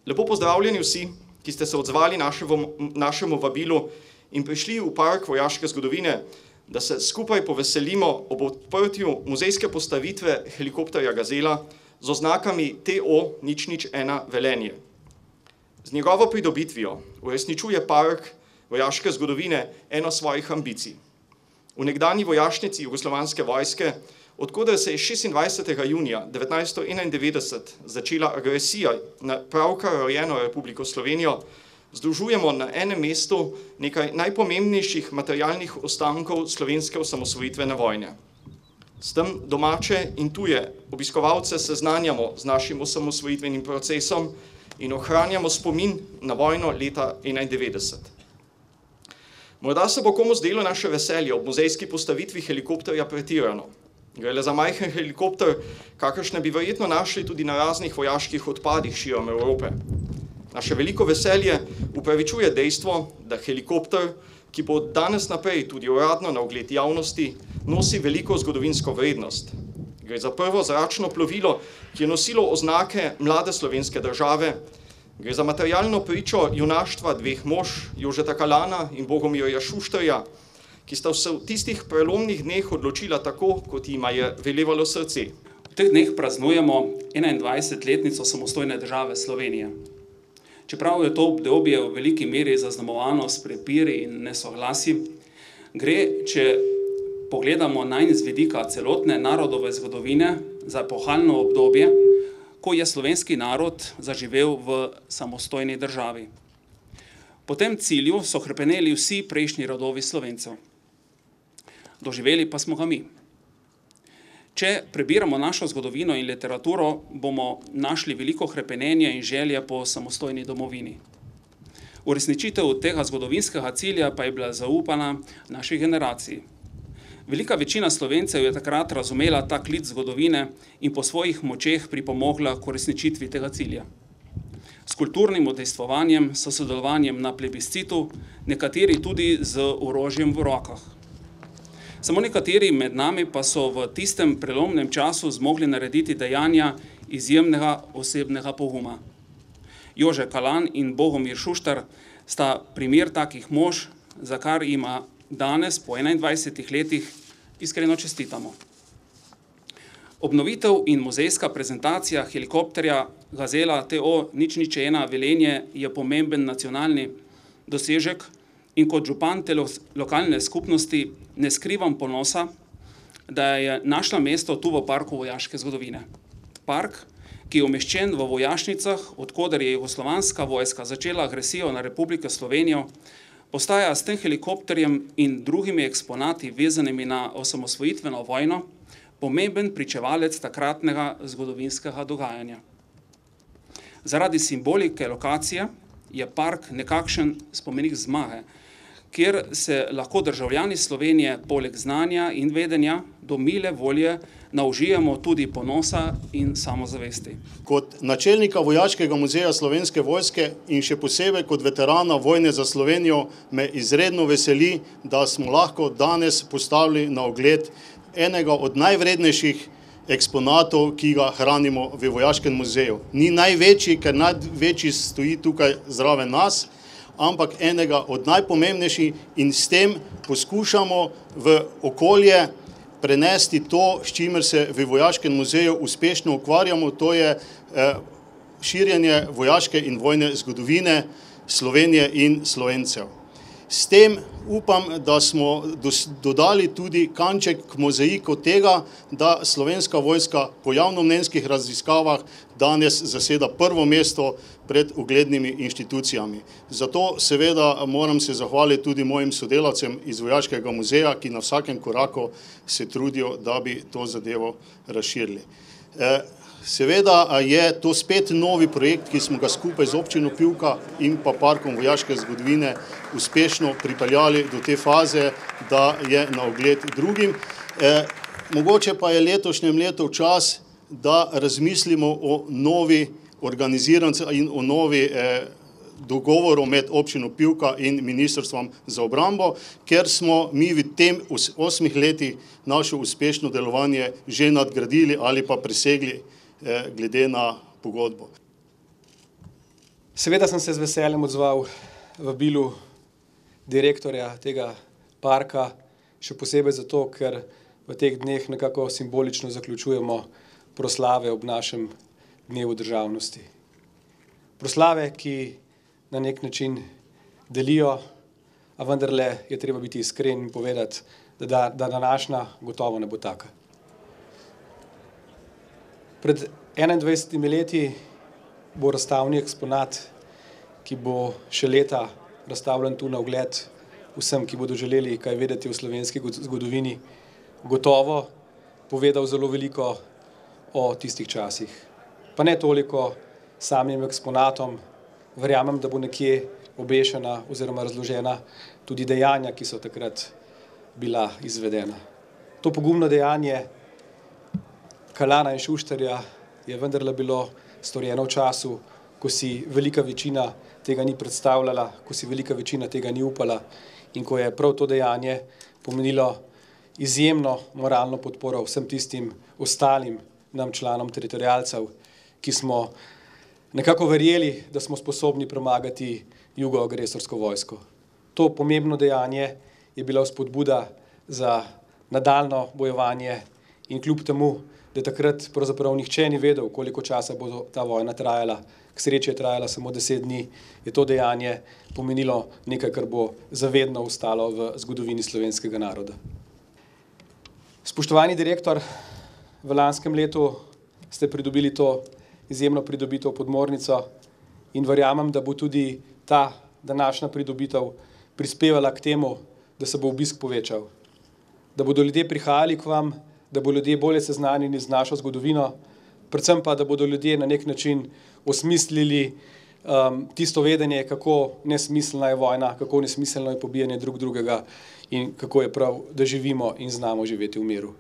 Lepo pozdravljeni vsi, ki ste se odzvali našemu vabilu in prišli v Park vojaške zgodovine, da se skupaj poveselimo ob odprtju muzejske postavitve helikopterja Gazela z oznakami TO-001 Velenje. Z njegovo pridobitvijo uresničuje Park vojaške zgodovine eno svojih ambicij. V nekdanji vojašnici Jugoslovanske vojske, odkoder se je 26. junija 1991 začela agresija na pravkar rojeno Republiko Slovenijo, združujemo na enem mestu nekaj najpomembnejših materialnih ostankov slovenske osamosvojitvene vojne. S tem domače in tuje obiskovalce seznanjamo z našim osamosvojitvenim procesom in ohranjamo spomin na vojno leta 1991. Morda se bo komu zdelo naše veselje ob muzejski postavitvi helikopterja pretirano. Gre le za majhen helikopter, kakršne bi verjetno našli tudi na raznih vojaških odpadih širom Evrope. Naše veliko veselje upravičuje dejstvo, da helikopter, ki bo od danes naprej tudi uradno na ogled javnosti, nosi veliko zgodovinsko vrednost. Gre za prvo zračno plovilo, ki je nosilo oznake mlade slovenske države. Gre za materialno pričo junaštva dveh mož, Jožeta Kalana in Bogomirja Šuštarja, ki sta se v tistih prelomnih dneh odločila tako, kot jima je velevalo srce. V teh dneh praznujemo 21-letnico samostojne države Slovenije. Čeprav je to obdobje v veliki meri zaznamovano s prepiri in nesoglasji, gre, če pogledamo nanj z vidika celotne narodove zgodovine, za epohalno obdobje, ko je slovenski narod zaživel v samostojni državi. Po tem cilju so hrepeneli vsi prejšnji rodovi Slovencev. Doživeli pa smo ga mi. Če prebiramo našo zgodovino in literaturo, bomo našli veliko hrepenenja in želje po samostojni domovini. Uresničitev tega zgodovinskega cilja pa je bila zaupana naši generaciji. Velika večina Slovencev je takrat razumela ta klic zgodovine in po svojih močeh pripomogla k uresničitvi tega cilja. S kulturnim udejstvovanjem, s sodelovanjem na plebiscitu, nekateri tudi z orožjem v rokah. Samo nekateri med nami pa so v tistem prelomnem času zmogli narediti dejanja izjemnega osebnega poguma. Jože Kalan in Bogomir Šuštar sta primer takih mož, za kar ima danes, po 21 letih, iskreno čestitamo. Obnovitev in muzejska prezentacija helikopterja Gazela TO-001 Velenje je pomemben nacionalni dosežek in kot župan te lokalne skupnosti ne skrivam ponosa, da je našla mesto tu v Parku vojaške zgodovine. Park, ki je umeščen v vojašnicah, odkoder je Jugoslovanska vojska začela agresijo na Republiko Slovenijo, postaja s tem helikopterjem in drugimi eksponati vezanimi na osamosvojitveno vojno pomemben pričevalec takratnega zgodovinskega dogajanja. Zaradi simbolike lokacije je park nekakšen spomenik zmage, kjer se lahko državljani Slovenije poleg znanja in vedenja do mile volje naužijemo tudi ponosa in samozavesti. Kot načelnika Vojaškega muzeja Slovenske vojske in še posebej kot veterana vojne za Slovenijo me izredno veseli, da smo lahko danes postavili na ogled enega od najvrednejših eksponatov, ki ga hranimo v Vojaškem muzeju. Ni največji, ker največji stoji tukaj zraven nas, ampak enega od najpomembnejših in s tem poskušamo v okolje prenesti to, s čimer se v Vojaškem muzeju uspešno ukvarjamo, to je širjenje vojaške in vojne zgodovine Slovenije in Slovencev. S tem upam, da smo dodali tudi kanček k mozaiku tega, da Slovenska vojska po javnomnenjskih raziskavah danes zaseda prvo mesto pred uglednimi inštitucijami. Zato seveda moram se zahvaliti tudi mojim sodelavcem iz Vojaškega muzeja, ki na vsakem koraku se trudijo, da bi to zadevo razširili. Seveda je to spet novi projekt, ki smo ga skupaj z občino Pivka in pa Parkom vojaške zgodovine uspešno pripeljali do te faze, da je na ogled drugim. Mogoče pa je letošnjem letu čas, da razmislimo o novi organiziranci in o novi dogovoru med občino Pivka in Ministrstvom za obrambo, ker smo mi v tem 8 letih naše uspešno delovanje že nadgradili ali pa presegli glede na pogodbo. Seveda sem se z veseljem odzval vabilu direktorja tega parka, še posebej zato, ker v teh dneh nekako simbolično zaključujemo proslave ob našem dnevu državnosti. Proslave, ki na nek način delijo, a vendarle je treba biti iskren in povedati, da današnja gotovo ne bo taka. Pred 21 leti bo razstavni eksponat, ki bo še leta razstavljen tu na ogled vsem, ki bodo želeli kaj vedeti o slovenski zgodovini, gotovo povedal zelo veliko o tistih časih. Pa ne toliko samim eksponatom, verjamem, da bo nekje obešena oziroma razložena tudi dejanja, ki so takrat bila izvedena. To pogumno dejanje Kalana in Šuštarja je vendarle bilo storjeno v času, ko si velika večina tega ni predstavljala, ko si velika večina tega ni upala in ko je prav to dejanje pomenilo izjemno moralno podporo vsem tistim ostalim nam članom teritorialcev, ki smo nekako verjeli, da smo sposobni premagati jugoagresorsko vojsko. To pomembno dejanje je bila vzpodbuda za nadaljnje bojevanje in kljub temu, da takrat pravzaprav nihče ni vedel, koliko časa bo ta vojna trajala, k sreči je trajala samo 10 dni, je to dejanje pomenilo nekaj, kar bo zavedno ostalo v zgodovini slovenskega naroda. Spoštovani direktor, v lanskem letu ste pridobili to izjemno pridobitev podmornico in verjamem, da bo tudi ta današnja pridobitev prispevala k temu, da se bo obisk povečal. Da bodo ljudje prihajali k vam, da bodo ljudje bolje seznanjeni z našo zgodovino, predvsem pa, da bodo ljudje na nek način osmislili tisto vedenje, kako nesmiselna je vojna, kako nesmiselno je pobijanje drug drugega in kako je prav, da živimo in znamo živeti v miru.